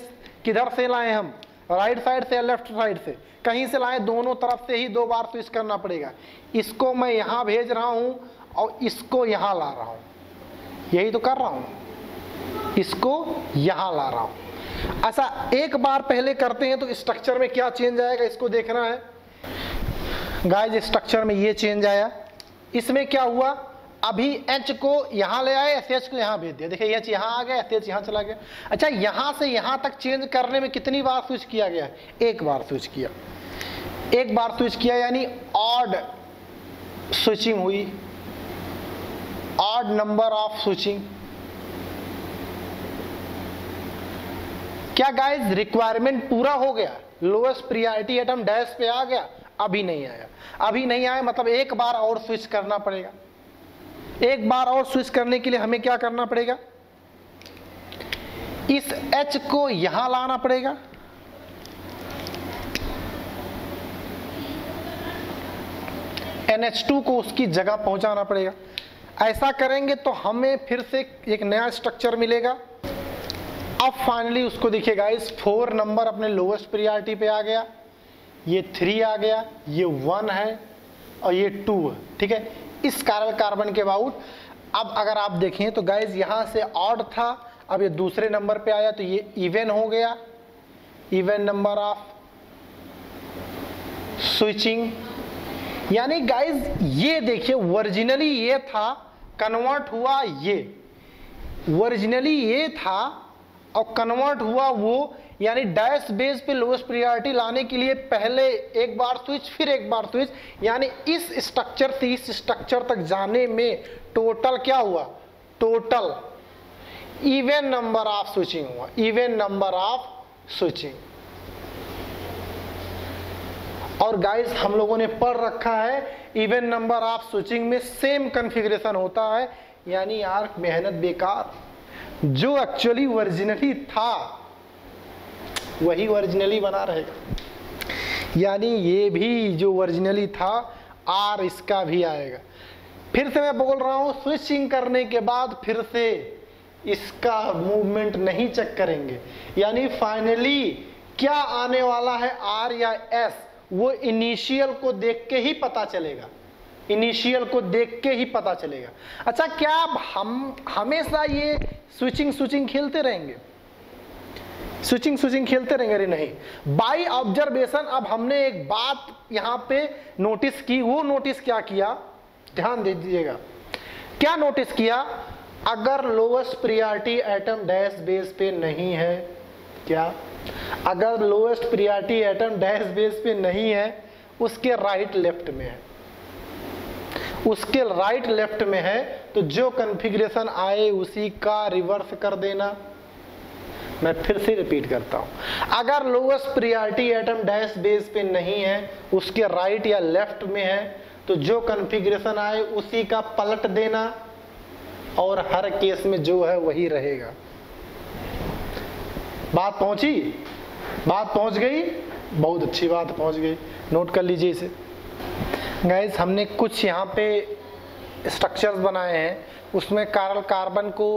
किधर से लाए हम? राइट साइड से या लेफ्ट साइड से? कहीं से लाए, दोनों तरफ से ही 2 बार स्विच करना पड़ेगा। इसको मैं यहां भेज रहा हूं और इसको यहां ला रहा हूं, यही तो कर रहा हूं, इसको यहां ला रहा हूं। ऐसा एक बार पहले करते हैं तो स्ट्रक्चर में क्या चेंज आएगा इसको देखना है गाइस। स्ट्रक्चर में ये चेंज आया। इसमें क्या हुआ? अभी H को यहां ले आए, SH को यहां भेज दिया। देखिए H यहां आ गया, SH यहां चला गया। अच्छा, यहां से यहां तक चेंज करने में कितनी बार स्विच किया गया? एक बार स्विच किया। एक बार स्विच किया यानी ऑड स्विचिंग हुई, ऑड नंबर ऑफ स्विचिंग। क्या गाइस रिक्वायरमेंट पूरा हो गया? लोएस्ट प्रियोरिटी एटम डैश पे आ गया? अभी नहीं आया। अभी नहीं आया मतलब एक बार और स्विच करना पड़ेगा। एक बार और स्विच करने के लिए हमें क्या करना पड़ेगा? इस H को यहां लाना पड़ेगा, NH2 को उसकी जगह पहुंचाना पड़ेगा। ऐसा करेंगे तो हमें फिर से एक नया स्ट्रक्चर मिलेगा। अब फाइनली उसको देखिए गाइस, 4 नंबर अपने लोएस्ट प्रियोरिटी पे आ गया, ये 3 आ गया, ये 1 है और ये 2 है। ठीक है, इस कार्बन के अबाउट। अब अगर आप देखें तो गाइस यहां से ऑड था, अब ये दूसरे नंबर पे आया तो ये इवन हो गया, इवन नंबर ऑफ स्विचिंग। यानी गाइस ये देखिए ओरिजिनली ये था कन्वर्ट हुआ ये, ओरिजिनली ये था और कन्वर्ट हुआ वो, यानी डैश बेस पे लोएस्ट प्रायोरिटी लाने के लिए पहले एक बार स्विच फिर एक बार स्विच, यानी इस स्ट्रक्चर से इस स्ट्रक्चर तक जाने में टोटल क्या हुआ, total even number of switching हुआ, इवन नंबर ऑफ स्विचिंग। और गाइस हम लोगों ने पढ़ रखा है इवन नंबर ऑफ स्विचिंग में सेम कॉन्फ़िगरेशन होता है, यानी यार मेहनत बेकार, जो एक्चुअली ओरिजिनली था वही ओरिजिनली बना रहेगा, यानी ये भी जो ओरिजिनली था आर इसका भी आएगा। फिर से मैं बोल रहा हूं, स्विचिंग करने के बाद फिर से इसका मूवमेंट नहीं चेक करेंगे, यानी फाइनली क्या आने वाला है आर या एस, वो इनिशियल को देख के ही पता चलेगा, इनिशियल को देख के ही पता चलेगा। अच्छा, क्या हम हमेशा ये स्विचिंग खेलते रहेंगे, स्विचिंग खेलते रहेंगे? अरे नहीं, बाय ऑब्जर्वेशन। अब हमने एक बात यहां पे नोटिस की, वो नोटिस क्या किया, ध्यान दे दीजिएगा, क्या नोटिस किया, अगर lowest priority atom dash base पे नहीं है, क्या अगर lowest priority atom dash base पे नहीं है, उसके राइट लेफ्ट में है, उसके राइट लेफ्ट में है, तो जो कॉन्फ़िगरेशन आए उसी का रिवर्स कर देना। मैं फिर से रिपीट करता हूं, अगर lowest priority atom dash base पे नहीं है, उसके राइट या लेफ्ट में है, तो जो कॉन्फ़िगरेशन आए उसी का पलट देना, और हर केस में जो है वही रहेगा। बात पहुंची, बात पहुंच गई, बहुत अच्छी बात पहुंच गई, नोट कर लीजिए इसे। गाइस हमने कुछ यहाँ पे स्ट्रक्चर्स बनाए हैं, उसमें कार्बन को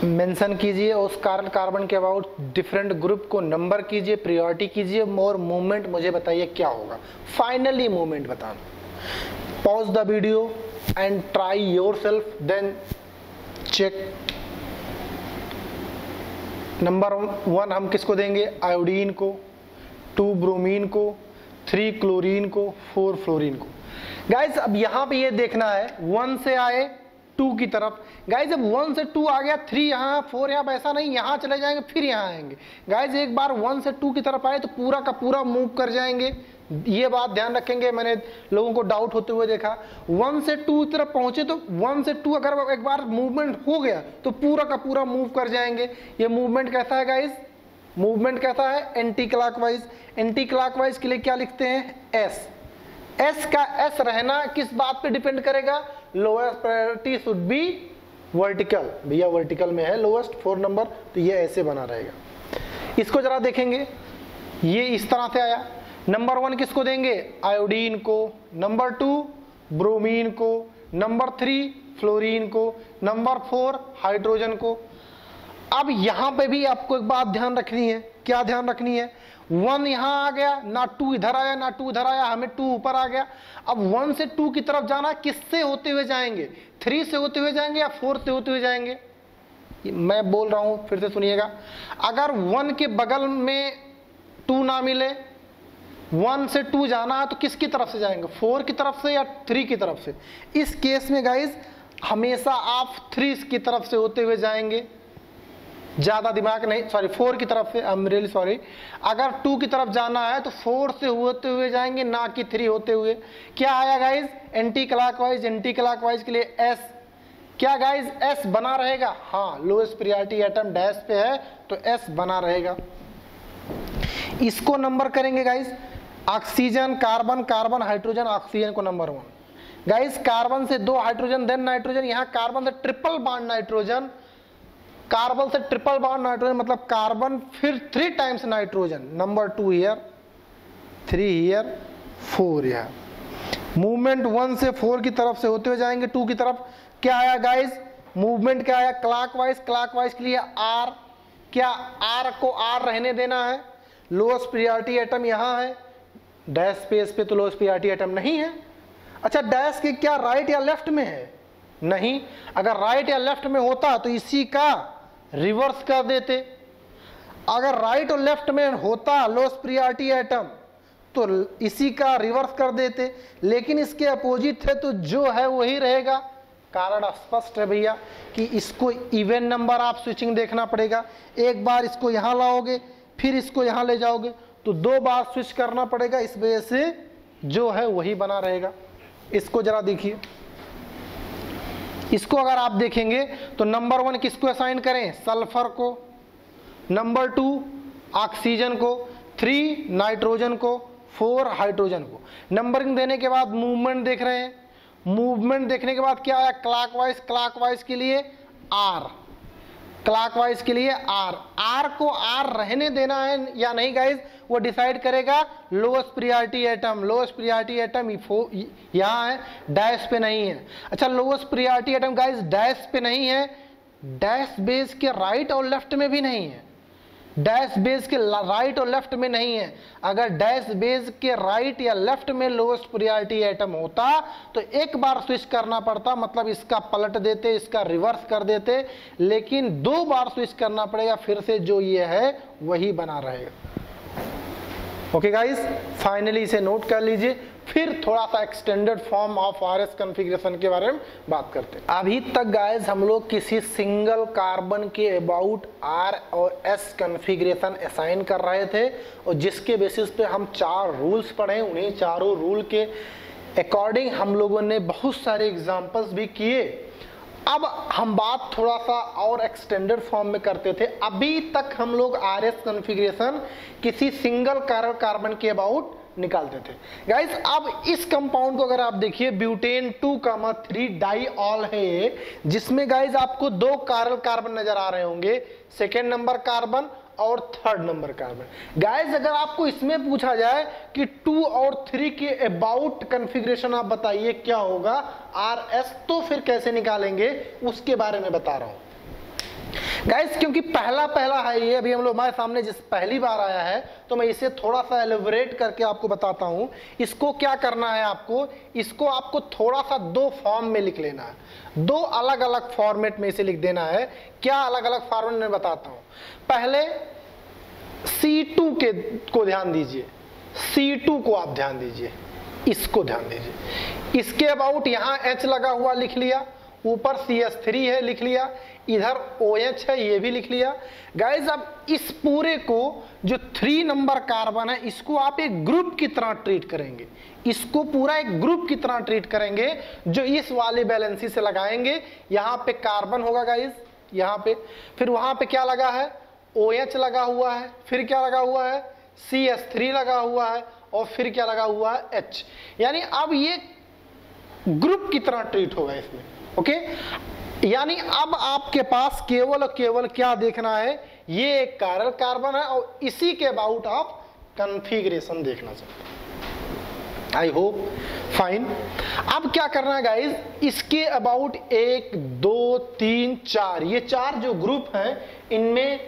मेंशन कीजिए, उस कार्बन के अबाउट डिफरेंट ग्रुप को नंबर कीजिए, प्रायोरिटी कीजिए, और मूवमेंट मुझे बताइए क्या होगा, फाइनली मूवमेंट बताना। Pause the video and try yourself, then check. Number 1 हम किसको देंगे, आयोडीन को, 2 ब्रोमीन को, 3 क्लोरीन को, 4 फ्लोरीन को। गाइस अब यहाँ पे ये देखना है, 1 से आए 2 की तरफ। गाइस जब 1 से 2 आ गया, 3 यहाँ 4 यहाँ, ऐसा नहीं यहाँ चले जाएंगे फिर यहाँ आएंगे। गाइस एक बार 1 से 2 की तरफ आए तो पूरा का पूरा मूव कर जाएंगे, ये बात ध्यान रखेंगे। मैंने लोगों को डाउट होते हुए देखा, 1 से 2 की तरफ पहुंचे तो 1 से 2 अगर एक बार मूवमेंट हो गया तो पूरा का पूरा मूव कर जाएंगे। ये मूवमेंट कैसा है गाइस, मूवमेंट कैसा है, एंटी क्लॉकवाइज। एंटी क्लॉकवाइज के लिए क्या लिखते हैं, एस। एस का एस रहना किस बात पे डिपेंड करेगा, lowest priority should be vertical. भैया वर्टिकल में है लोएस्ट 4 नंबर, तो ये ऐसे बना रहेगा। इसको जरा देखेंगे, ये इस तरह से आया। नंबर 1 किसको देंगे, आयोडीन को, नंबर 2 ब्रोमीन को, नंबर 3 फ्लोरीन को, नंबर 4 हाइड्रोजन को। अब यहां पे भी आपको एक बात ध्यान रखनी है, क्या ध्यान रखनी है, 1 यहां आ गया, ना 2 इधर आया, ना 2 इधर आया, हमें 2 ऊपर आ गया। अब 1 से 2 की तरफ जाना, किससे होते हुए जाएंगे, 3 से होते हुए जाएंगे या 4 से होते हुए जाएंगे। मैं बोल रहा हूं फिर से सुनिएगा, अगर 1 के बगल में 2 ना मिले, 1 से 2 जाना है तो किसकी तरफ से जाएंगे, 4 की तरफ से या 3 की तरफ से। इस केस में गाइज हमेशा आप 3 की तरफ से होते हुए जाएंगे, ज्यादा दिमाग नहीं, सॉरी 4 की तरफ से, आई एम रियली सॉरी। अगर 2 की तरफ जाना है तो 4 से होते हुए जाएंगे, ना कि 3 होते हुए। क्या आया guys, anti clockwise. Anti clockwise के लिए एस, क्या गाइज एस बना रहेगा, हाँ लोएस्ट प्रायोरिटी एटम डैश पे है तो एस बना रहेगा। इसको नंबर करेंगे guys, oxygen, carbon, carbon, hydrogen, oxygen को नंबर 1। गाइज कार्बन से 2 हाइड्रोजन देन नाइट्रोजन, यहाँ कार्बन से ट्रिपल बॉन्ड नाइट्रोजन, कार्बन से ट्रिपल बॉन्ड नाइट्रोजन मतलब कार्बन फिर 3 times nitrogen, number 2 here, 3 here, 4 here. Movement 1 से 4 की तरफ से होते हुए जाएंगे 2 की तरफ। क्या आया गाइज, मूवमेंट क्या आया, क्लॉकवाइज। क्लॉकवाइज के लिए आर, क्या आर को आर रहने देना है, लोएस्ट प्रायोरिटी एटम यहाँ है, डैश स्पेस पे तो लोएस्ट प्रायोरिटी एटम नहीं है। अच्छा डैश के क्या राइट या लेफ्ट में है, नहीं, अगर राइट या लेफ्ट में होता तो इसी का रिवर्स कर देते। अगर राइट और लेफ्ट में होता लोएस्ट प्रायोरिटी एटम तो इसी का रिवर्स कर देते, लेकिन इसके अपोजिट है तो जो है वही रहेगा। कारण स्पष्ट है भैया कि इसको इवन नंबर आप स्विचिंग देखना पड़ेगा। एक बार इसको यहां लाओगे फिर इसको यहां ले जाओगे तो 2 बार स्विच करना पड़ेगा, इस वजह से जो है वही बना रहेगा। इसको जरा देखिए, इसको अगर आप देखेंगे तो नंबर 1 किसको असाइन करें, सल्फर को, नंबर 2 ऑक्सीजन को, 3 नाइट्रोजन को, 4 हाइड्रोजन को। नंबरिंग देने के बाद मूवमेंट देख रहे हैं, मूवमेंट देखने के बाद क्या आया, क्लॉकवाइज, क्लॉकवाइज के लिए आर, क्लॉकवाइज के लिए आर। आर को आर रहने देना है या नहीं गाइज, वो डिसाइड करेगा lowest priority atom. Lowest priority atom यहाँ है, डैश पे नहीं है। अच्छा, lowest priority atom guys dash पे नहीं है, डैश बेस के राइट और लेफ्ट में भी नहीं है, डैश बेस के राइट और लेफ्ट में नहीं है। अगर डैश बेस के राइट या लेफ्ट में लोएस्ट प्रियोरिटी एटम होता तो एक बार स्विच करना पड़ता, मतलब इसका पलट देते, इसका रिवर्स कर देते, लेकिन 2 बार स्विच करना पड़ेगा, फिर से जो ये है वही बना रहेगा। ओके गाइस, फाइनली इसे नोट कर लीजिए। फिर थोड़ा सा extended form of RS configuration के बारे में बात करते हैं। अभी तक गाइस हम लोग किसी सिंगल कार्बन के अबाउट आर और एस कॉन्फ़िगरेशन असाइन कर रहे थे, और जिसके बेसिस पे हम 4 रूल्स पढ़े। उन्हीं चारों रूल के अकॉर्डिंग हम लोगों ने बहुत सारे एग्जाम्पल्स भी किए। अब हम बात थोड़ा सा और एक्सटेंडेड फॉर्म में करते थे। अभी तक हम लोग आरएस कॉन्फ़िगरेशन किसी सिंगल कार्बन के अबाउट निकालते थे। गाइस अब इस कंपाउंड को अगर आप देखिए, ब्यूटेन 2,3 डाइऑल है ये, जिसमें गाइस आपको 2 कार्बन नजर आ रहे होंगे, सेकेंड नंबर कार्बन और थर्ड नंबर कार्बन। गाइस अगर आपको इसमें पूछा जाए कि 2 और 3 के अबाउट कॉन्फ़िगरेशन आप बताइए क्या होगा आरएस, तो फिर कैसे निकालेंगे उसके बारे में बता रहा हूं गाइस, क्योंकि पहला है ये, अभी हम लोग हमारे सामने जिस पहली बार आया है, तो मैं इसे थोड़ा सा एलिबरेट करके आपको बताता हूं। इसको क्या करना है आपको, इसको आपको थोड़ा सा 2 फॉर्म में लिख लेना है, 2 अलग अलग फॉर्मेट में इसे लिख देना है। क्या अलग अलग फॉर्मेट में बताता हूं। पहले C2 को ध्यान दीजिए, C2 को आप ध्यान दीजिए, इसको ध्यान दीजिए। इसके अबाउट यहां H लगा हुआ लिख लिया, ऊपर CH3 है लिख लिया, इधर OH है ये भी लिख लिया। गाइज अब इस पूरे को जो 3 नंबर कार्बन है इसको आप एक ग्रुप की तरह ट्रीट करेंगे, इसको पूरा एक ग्रुप की तरह ट्रीट करेंगे, जो इस वाले बैलेंसी से लगाएंगे। यहाँ पे कार्बन होगा गाइज, यहाँ पे, फिर वहां पे क्या लगा है, OH लगा हुआ है, फिर क्या लगा हुआ है, CH3 लगा हुआ है, और फिर क्या लगा हुआ है, H। यानी अब ये ग्रुप की तरह ट्रीट होगा इसमें। ओके, यानी अब आपके पास केवल और केवल क्या देखना है, ये एक कायरल कार्बन है और इसी के अबाउट आप कॉन्फ़िगरेशन देखना चाहते हैं। I hope fine. अब क्या करना है गाइज, इसके अबाउट 1 2 3 4 ये 4 जो ग्रुप हैं इनमें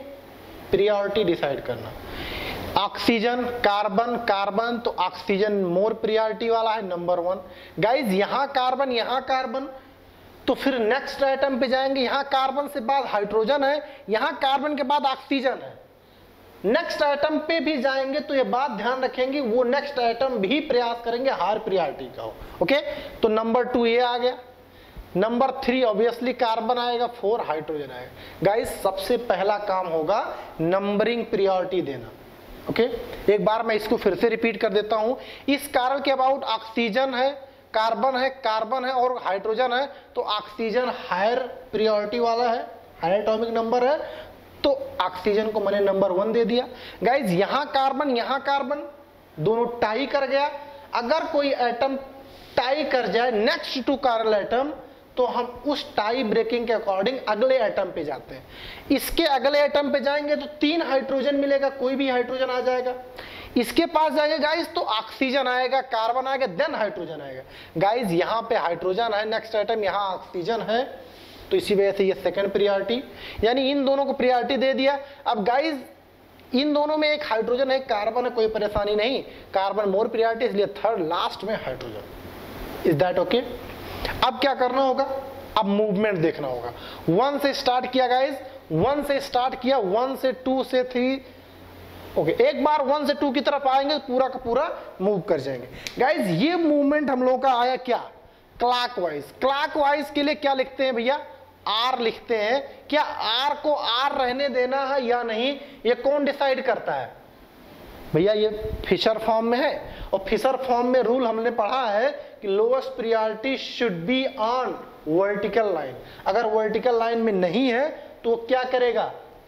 प्रायोरिटी डिसाइड करना। ऑक्सीजन, कार्बन, कार्बन तो ऑक्सीजन मोर प्रायोरिटी वाला है, नंबर 1। गाइज यहां कार्बन, यहां कार्बन, तो फिर नेक्स्ट आइटम पे जाएंगे, यहां कार्बन से बाद हाइड्रोजन है, यहां कार्बन के बाद ऑक्सीजन है। नेक्स्ट आइटम पे भी जाएंगे तो ये बात ध्यान रखेंगे, वो नेक्स्ट आइटम भी प्रयास करेंगे हायर प्रायोरिटी का हो। ओके, तो नंबर 2 ये आ गया, नंबर 3 ऑब्वियसली कार्बन आएगा, 4 हाइड्रोजन आएगा। गाइस सबसे पहला काम होगा नंबरिंग प्रायोरिटी देना। ओके, एक बार मैं इसको फिर से रिपीट कर देता हूं। इस कार्बन के अबाउट ऑक्सीजन है, कार्बन है और हाइड्रोजन है, तो ऑक्सीजन हायर प्रायोरिटी वाला है, हायर एटॉमिक नंबर है, तो ऑक्सीजन को मैंने नंबर 1 दे दिया। गाइज यहां कार्बन दोनों टाई कर गया। अगर कोई एटम टाई कर जाए नेक्स्ट टू कार्बन एटम, तो हम उस टाई ब्रेकिंग के अकॉर्डिंग अगले एटम पे जाते हैं। इसके अगले एटम पे जाएंगे तो 3 हाइड्रोजन मिलेगा, कोई भी हाइड्रोजन आ जाएगा। इसके पास जाएंगे गाइज तो ऑक्सीजन आएगा, कार्बन आएगा, देन हाइड्रोजन आएगा। गाइज यहाँ पे हाइड्रोजन है नेक्स्ट आइटम, यहाँ ऑक्सीजन है, तो इसी वजह से ये सेकंड प्रायोरिटी, यानी इन दोनों को प्रायोरिटी दे दिया। अब गाइज इन दोनों में एक हाइड्रोजन है, कार्बन है, कोई परेशानी नहीं, कार्बन मोर प्रायोरिटी, इसलिए थर्ड लास्ट में हाइड्रोजन। Is that okay? अब क्या करना होगा, अब मूवमेंट देखना होगा। 1 से स्टार्ट किया गाइज, 1 से स्टार्ट किया, 1 से 2 से 3, ओके एक बार 1 से 2 की तरफ आएंगे तो पूरा का पूरा मूव कर जाएंगे। गाइज ये मूवमेंट हम लोगों का आया क्या, क्लॉकवाइज। क्लॉकवाइज के लिए क्या लिखते हैं भैया, आर लिखते हैं। क्या आर को आर रहने देना है या नहीं, ये कौन डिसाइड करता है भैया, ये फिशर फॉर्म में है। और फिशर फॉर्म में रूल हमने पढ़ा है कि lowest priority should be on vertical line. अगर वर्टिकल लाइन में नहीं है तो क्या करेगा,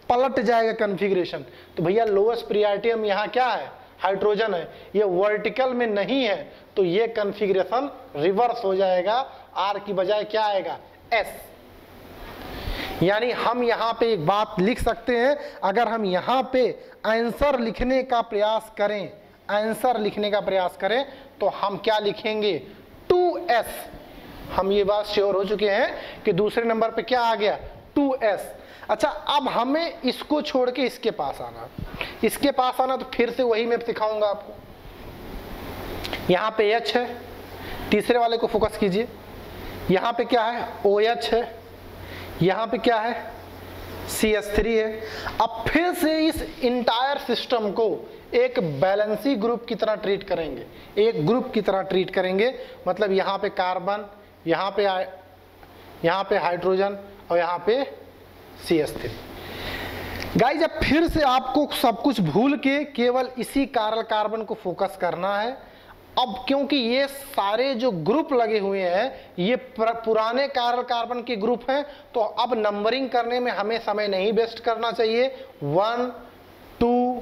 पलट जाएगा कॉन्फ़िगरेशन। तो भैया लोएस्ट प्रायोरिटी हम यहाँ क्या है, हाइड्रोजन है, ये वर्टिकल में नहीं है तो ये कॉन्फ़िगरेशन रिवर्स हो जाएगा, आर की बजाय क्या आएगा, एस। यानी हम यहाँ पे एक बात लिख सकते हैं, अगर हम यहाँ पे आंसर लिखने का प्रयास करें, आंसर लिखने का प्रयास करें तो हम क्या लिखेंगे, 2s। हम ये बात श्योर हो चुके हैं कि दूसरे नंबर पे क्या आ गया, 2s। अच्छा अब हमें इसको छोड़ के इसके पास आना, इसके पास आना तो फिर से वही मैं सिखाऊंगा आपको। यहाँ पे H है, तीसरे वाले को फोकस कीजिए, यहाँ पे क्या है, OH है, यहाँ पे क्या है, CH3 है। अब फिर से इस इंटायर सिस्टम को एक बैलेंसी ग्रुप की तरह ट्रीट करेंगे, एक ग्रुप की तरह ट्रीट करेंगे। मतलब यहाँ पे कार्बन, यहाँ पे हाइड्रोजन और यहाँ पे CH3। गाइस अब फिर से आपको सब कुछ भूल के केवल इसी कार्बन कार्बन को फोकस करना है। अब क्योंकि ये सारे जो ग्रुप लगे हुए हैं ये पुराने कार्बन के ग्रुप हैं, तो अब नंबरिंग करने में हमें समय नहीं वेस्ट करना चाहिए। 1 2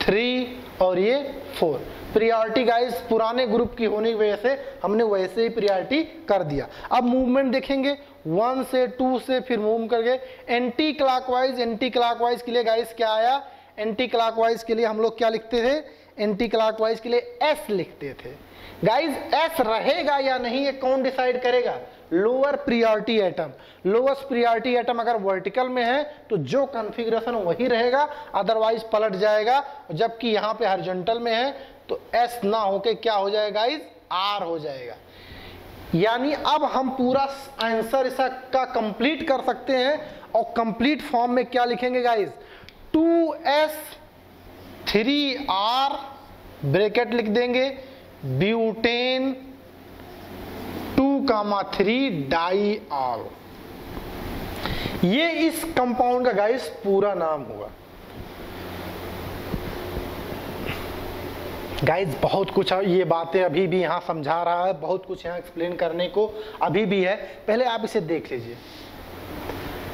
3 और ये 4 प्रायोरिटी गाइस पुराने ग्रुप की होने की वजह से हमने वैसे ही प्रायोरिटी कर दिया। अब मूवमेंट देखेंगे 1 से 2 से फिर मूव करके एंटी क्लॉकवाइज। एंटी क्लॉकवाइज के लिए गाइस क्या आया, एंटी क्लॉकवाइज के लिए हम लोग क्या लिखते थे, एंटी क्लॉकवाइज के लिए S लिखते थे। गाइस S रहेगा या नहीं ये कौन डिसाइड करेगा, lower priority atom. Lowest priority atom अगर वर्टिकल में है तो जो कॉन्फ़िगरेशन वही रहेगा, अदरवाइज पलट जाएगा। जबकि यहाँ पे हॉरिजॉन्टल में है तो S ना होके क्या हो जाएगा गाइस, R हो जाएगा। यानी अब हम पूरा आंसर इसका कंप्लीट कर सकते हैं और कंप्लीट फॉर्म में क्या लिखेंगे गाइस, 2s 3r ब्रैकेट लिख देंगे, ब्यूटेन 2,3 डाईऑल। ये इस कंपाउंड का गाइस पूरा नाम होगा। गाइस बहुत कुछ ये बातें अभी भी यहाँ समझा रहा है, बहुत कुछ यहाँ एक्सप्लेन करने को अभी भी है। पहले आप इसे देख लीजिए,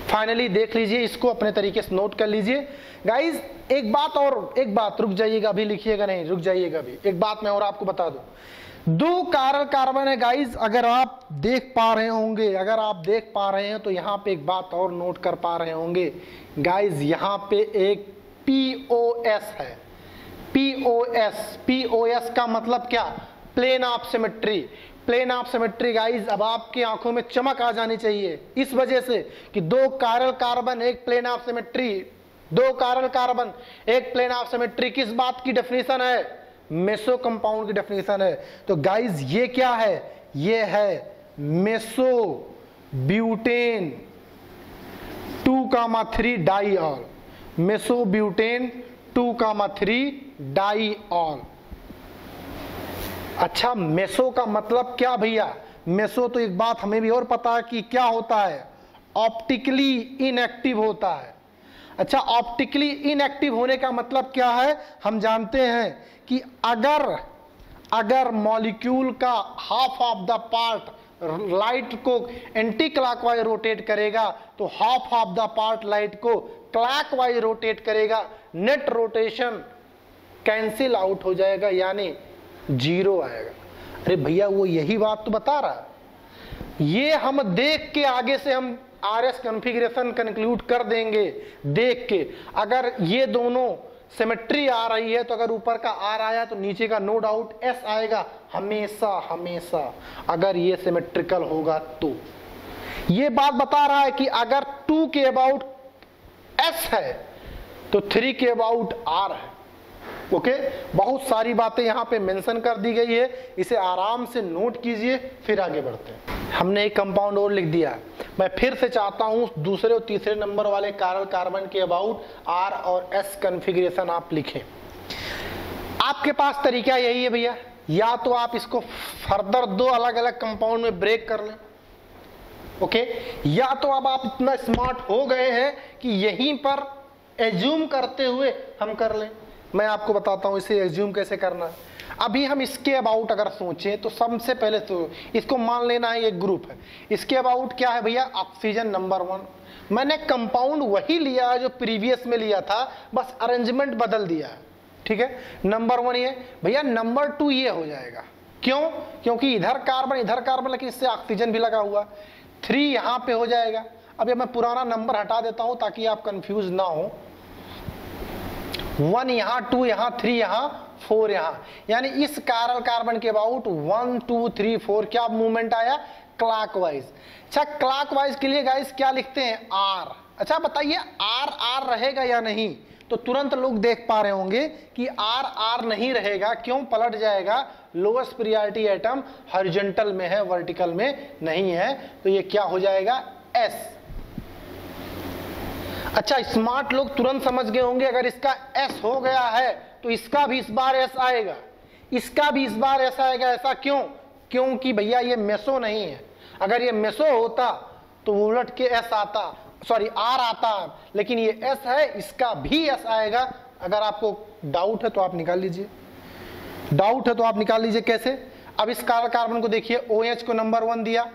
फाइनली देख लीजिए, इसको अपने तरीके से नोट कर लीजिए। गाइस एक बात रुक जाइएगा, अभी लिखिएगा नहीं, रुक जाइएगा अभी। एक बात मैं और आपको बता दूं, 2 कार्बन है गाइस। अगर आप देख पा रहे होंगे, अगर आप देख पा रहे हैं तो यहाँ पे एक बात और नोट कर पा रहे होंगे गाइस, यहाँ पे एक POS है। POS का मतलब क्या, plane of symmetry. Plane of symmetry guys अब आपकी आंखों में चमक आ जानी चाहिए, इस वजह से कि 2 कार्बन एक प्लेन ऑफ सिमेट्री, 2 कार्बन एक प्लेन ऑफ सिमेट्री किस बात की डेफिनेशन है, मेसो कंपाउंड की डेफिनेशन है। तो गाइस ये क्या है, ये है meso butane 2,3 diol. Meso butane 2,3 diol. अच्छा मेसो का मतलब क्या भैया, मेसो तो एक बात हमें भी और पता है कि क्या होता है, ऑप्टिकली इनएक्टिव होता है। अच्छा ऑप्टिकली इनएक्टिव होने का मतलब क्या है, हम जानते हैं कि अगर मॉलिक्यूल का half of the part light को एंटी क्लॉकवाइज रोटेट करेगा तो half of the part light को क्लॉकवाइज रोटेट करेगा, नेट रोटेशन कैंसिल आउट हो जाएगा, यानी 0 आएगा। अरे भैया वो यही बात तो बता रहा है, ये हम देख के आगे से हम RS कॉन्फ़िगरेशन कंक्लूड कर देंगे देख के। अगर ये दोनों सिमेट्री आ रही है तो अगर ऊपर का R आया तो नीचे का नो डाउट S आएगा, हमेशा अगर ये सिमेट्रिकल होगा तो। ये बात बता रहा है कि अगर 2 के अबाउट S है तो 3 के अबाउट R है। ओके बहुत सारी बातें यहाँ पे मेंशन कर दी गई है, इसे आराम से नोट कीजिए, फिर आगे बढ़ते हैं। हमने एक कंपाउंड और लिख दिया। मैं फिर से चाहता हूं दूसरे और तीसरे नंबर वाले कार्बन कार्बन के अबाउट आर और एस कॉन्फ़िगरेशन आप लिखें। आपके पास तरीका यही है भैया, या तो आप इसको फर्दर दो अलग अलग कंपाउंड में ब्रेक कर लें, ओके, या तो अब आप इतना स्मार्ट हो गए हैं कि यहीं पर एज्यूम करते हुए हम कर लें। मैं आपको बताता हूं इसे एज्यूम कैसे करना है। अभी हम इसके अबाउट अगर सोचें तो सबसे पहले तो इसको मान लेना है एक ग्रुप है। इसके अबाउट क्या है भैया, ऑक्सीजन नंबर 1। मैंने कंपाउंड वही लिया है जो प्रीवियस में लिया था, बस अरेंजमेंट बदल दिया है, ठीक है। नंबर 1 ये भैया, नंबर 2 ये हो जाएगा। क्यों? क्योंकि इधर कार्बन लेकिन इससे ऑक्सीजन भी लगा हुआ। 3 यहां पे हो जाएगा। अब मैं पुराना नंबर हटा देता हूं ताकि आप कंफ्यूज ना हो। 1 यहां, 2 यहां, 3 यहां, 4 यहां, यानी इस कार्बन के अबाउट 1 2 3 4 क्या मूवमेंट आया, क्लॉकवाइज। अच्छा, क्लॉकवाइज के लिए गाइस क्या लिखते हैं, आर। अच्छा बताइए आर आर रहेगा या नहीं? तो तुरंत लोग देख पा रहे होंगे कि आर आर नहीं रहेगा। क्यों? पलट जाएगा। लोएस्ट प्रायोरिटी एटम हॉरिजॉन्टल में है, वर्टिकल में नहीं है, तो ये क्या हो जाएगा, एस। अच्छा, स्मार्ट लोग तुरंत समझ गए होंगे अगर इसका एस हो गया है तो इसका भी इस बार एस आएगा, इसका भी इस बार एस आएगा। ऐसा क्यों? क्योंकि भैया ये मेसो नहीं है। अगर ये मेसो होता तो उलट के एस आता, सॉरी आर आता, लेकिन ये एस है, इसका भी एस आएगा। अगर आपको डाउट है तो आप निकाल लीजिए, डाउट है तो आप निकाल लीजिए। कैसे? अब इस कार्बन को देखिए, OH को नंबर 1 दिया,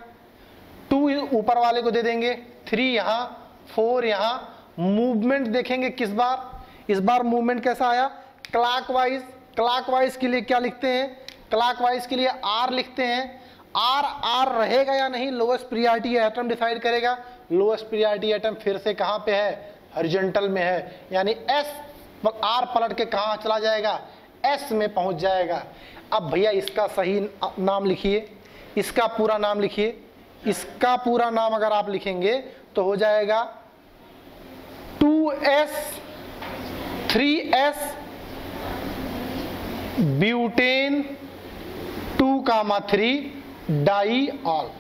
2 ऊपर वाले को दे देंगे, 3 यहां, 4 यहां। मूवमेंट देखेंगे किस बार, इस बार मूवमेंट कैसा आया, क्लॉकवाइज। क्लॉकवाइज के लिए क्या लिखते हैं, क्लॉकवाइज के लिए आर लिखते हैं। आर आर रहेगा या नहीं, लोएस्ट प्रायोरिटी एटम डिसाइड करेगा। लोएस्ट प्रायोरिटी एटम फिर से कहां पे है, हॉरिजॉन्टल में है, यानी एस आर पलट के कहां चला जाएगा, एस में पहुंच जाएगा। अब भैया इसका सही नाम लिखिए, इसका पूरा नाम लिखिए। इसका पूरा नाम अगर आप लिखेंगे तो हो जाएगा 2s 3s ब्यूटेन 2,3 डाईऑल।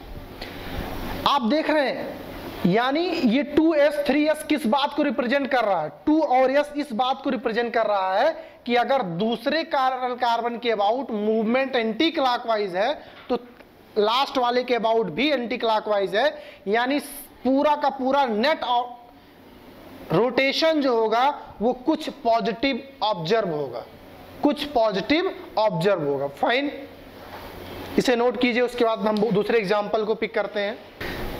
आप देख रहे हैं, यानी ये 2s 3s किस बात को रिप्रेजेंट कर रहा है, 2 और s इस बात को रिप्रेजेंट कर रहा है कि अगर दूसरे कार्बन के अबाउट मूवमेंट एंटी क्लॉकवाइज है तो लास्ट वाले के अबाउट भी एंटी क्लॉकवाइज है, यानी पूरा का पूरा नेट रोटेशन जो होगा वो कुछ पॉजिटिव ऑब्जर्व होगा, कुछ पॉजिटिव ऑब्जर्व होगा। फाइन, इसे नोट कीजिए। उसके बाद हम दूसरे एग्जांपल को पिक करते हैं।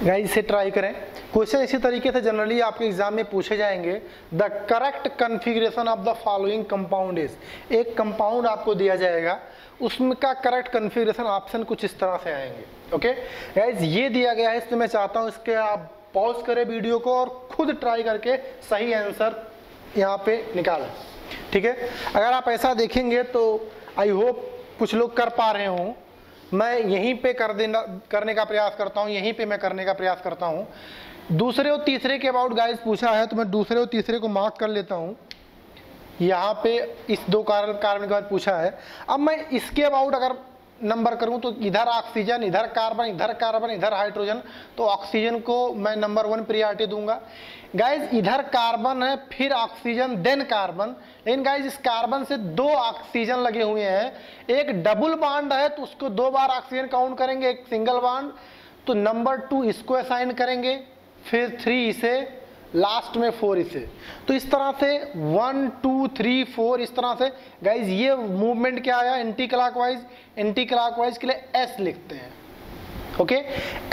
गाइस इसे ट्राई करें। क्वेश्चन इसी तरीके से जनरली आपके एग्जाम में पूछे जाएंगे। The correct configuration of the following compound is. एक कंपाउंड आपको दिया जाएगा, उसमें का करेक्ट कॉन्फ़िगरेशन ऑप्शन कुछ इस तरह से आएंगे। ओके गाइस, ये दिया गया है, इसलिए मैं चाहता हूँ इसके आप पॉज करें वीडियो को और खुद ट्राई करके सही आंसर यहाँ पे निकालें, ठीक है। अगर आप ऐसा देखेंगे तो आई होप कुछ लोग कर पा रहे हों। मैं यहीं पे करने का प्रयास करता हूँ, यहीं पे मैं करने का प्रयास करता हूँ। दूसरे और तीसरे के अबाउट गाइस पूछा है तो मैं दूसरे और तीसरे को मार्क कर लेता हूँ। यहाँ पे इस 2 कार्बन के बाद पूछा है। अब मैं इसके अबाउट अगर नंबर करूं तो इधर ऑक्सीजन, इधर कार्बन, इधर कार्बन, इधर हाइड्रोजन, तो ऑक्सीजन को मैं नंबर 1 प्रायोरिटी दूंगा। गाइज इधर कार्बन है, फिर ऑक्सीजन, देन कार्बन। लेकिन गाइज इस कार्बन से 2 ऑक्सीजन लगे हुए हैं, एक डबल बॉन्ड है तो उसको 2 बार ऑक्सीजन काउंट करेंगे, एक सिंगल बॉन्ड, तो नंबर 2 इसको असाइन करेंगे, फिर 3 इसे, लास्ट में 4 इसे। तो इस तरह से 1 2 3 4 इस तरह से गाइज ये मूवमेंट क्या आया, एंटी क्लॉकवाइज। एंटी क्लॉकवाइज के लिए एस लिखते हैं। ओके,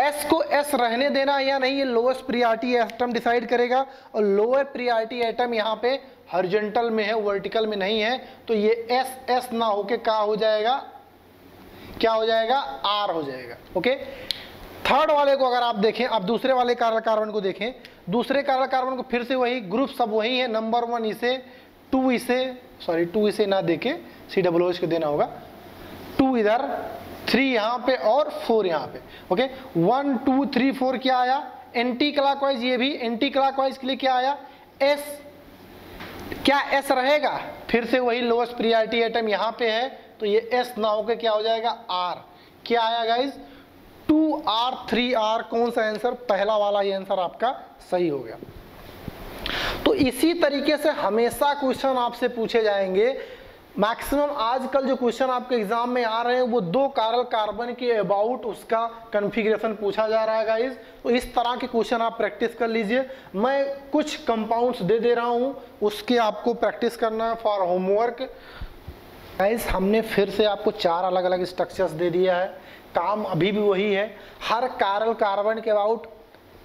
एस को एस रहने देना है या नहीं, ये लोएस्ट प्रायोरिटी एटम डिसाइड करेगा। और लोअर प्रायोरिटी एटम यहाँ पे हॉरिजॉन्टल में है, वर्टिकल में नहीं है, तो ये एस एस ना होके क्या हो जाएगा, क्या हो जाएगा, आर हो जाएगा। ओके, थर्ड वाले को अगर आप देखें, अब दूसरे वाले कार्बन को देखें, दूसरे कार्बन को फिर से वही ग्रुप सब वही है, नंबर 1 इसे, 2 इसे, सॉरी 2 इसे ना देके COOH को देना होगा, 2 इधर, 3 यहाँ पे और 4 यहाँ पे। ओके, 1 2 3 4 क्या आया, एंटी क्लॉकवाइज। ये भी एंटी क्लॉकवाइज के लिए क्या आया, एस। क्या एस रहेगा, फिर से वही लोएस्ट प्रायोरिटी एटम यहाँ पे है, तो ये एस ना होकर क्या हो जाएगा, आर। क्या आया गाइज, 2R 3R कौन सा आंसर? पहला वाला ही आंसर आपका सही हो गया। तो इसी तरीके से हमेशा क्वेश्चन आपसे पूछे जाएंगे। मैक्सिमम आजकल जो क्वेश्चन आपके एग्जाम में आ रहे हैं वो 2 कारल कार्बन के अबाउट उसका कॉन्फ़िगरेशन पूछा जा रहा है गाइस। तो इस तरह के क्वेश्चन आप प्रैक्टिस कर लीजिए। मैं कुछ कंपाउंड्स दे दे रहा हूँ, उसके आपको प्रैक्टिस करना फॉर होमवर्क। गाइस हमने फिर से आपको 4 अलग अलग स्ट्रक्चर्स दे दिया है, काम अभी भी वही है। हर कारल कार्बन के अबाउट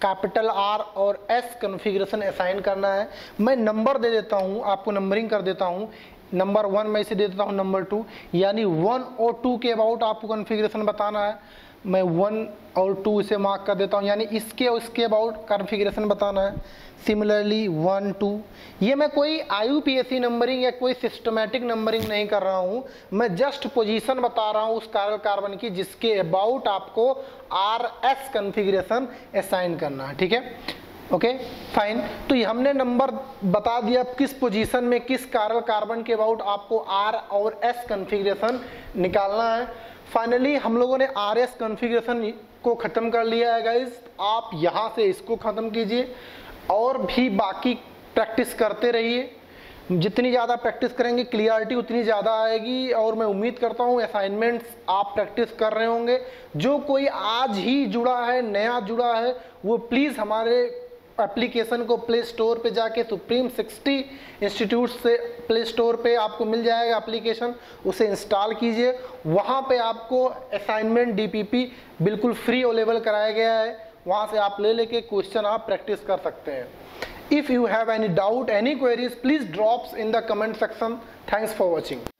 कैपिटल R और S कॉन्फ़िगरेशन असाइन करना है। मैं नंबर दे देता हूँ, आपको नंबरिंग कर देता हूँ। नंबर 1 मैं इसे दे देता हूँ नंबर 2, यानी 1 और 2 के अबाउट आपको कॉन्फ़िगरेशन बताना है। मैं 1 और 2 इसे मार्क कर देता हूँ, यानी इसके और इसके अबाउट कॉन्फ़िगरेशन बताना है। सिमिलरली 1 2, ये मैं कोई IUPAC नंबरिंग या कोई सिस्टमैटिक नंबरिंग नहीं कर रहा हूँ, मैं जस्ट पोजीशन बता रहा हूँ उस कारल कार्बन की जिसके अबाउट आपको RS कॉन्फ़िगरेशन असाइन करना है। ठीक है, ओके फाइन। तो ये हमने नंबर बता दिया किस पोजीशन में किस कारल कार्बन के अबाउट आपको R और S कॉन्फ़िगरेशन निकालना है। फाइनली हम लोगों ने RS कॉन्फ़िगरेशन को ख़त्म कर लिया है गाइस। आप यहाँ से इसको ख़त्म कीजिए और भी बाकी प्रैक्टिस करते रहिए। जितनी ज़्यादा प्रैक्टिस करेंगे क्लियरिटी उतनी ज़्यादा आएगी। और मैं उम्मीद करता हूँ असाइनमेंट्स आप प्रैक्टिस कर रहे होंगे। जो कोई आज ही जुड़ा है, नया जुड़ा है, वो प्लीज़ हमारे एप्लीकेशन को प्ले स्टोर पे जाके सुप्रीम 60 इंस्टीट्यूट से प्ले स्टोर पे आपको मिल जाएगा एप्लीकेशन, उसे इंस्टॉल कीजिए। वहाँ पे आपको असाइनमेंट DPP बिल्कुल फ्री अवेलेबल कराया गया है, वहाँ से आप ले लेके क्वेश्चन आप प्रैक्टिस कर सकते हैं। If you have any doubt, any queries, please drops in the comment section. Thanks for watching.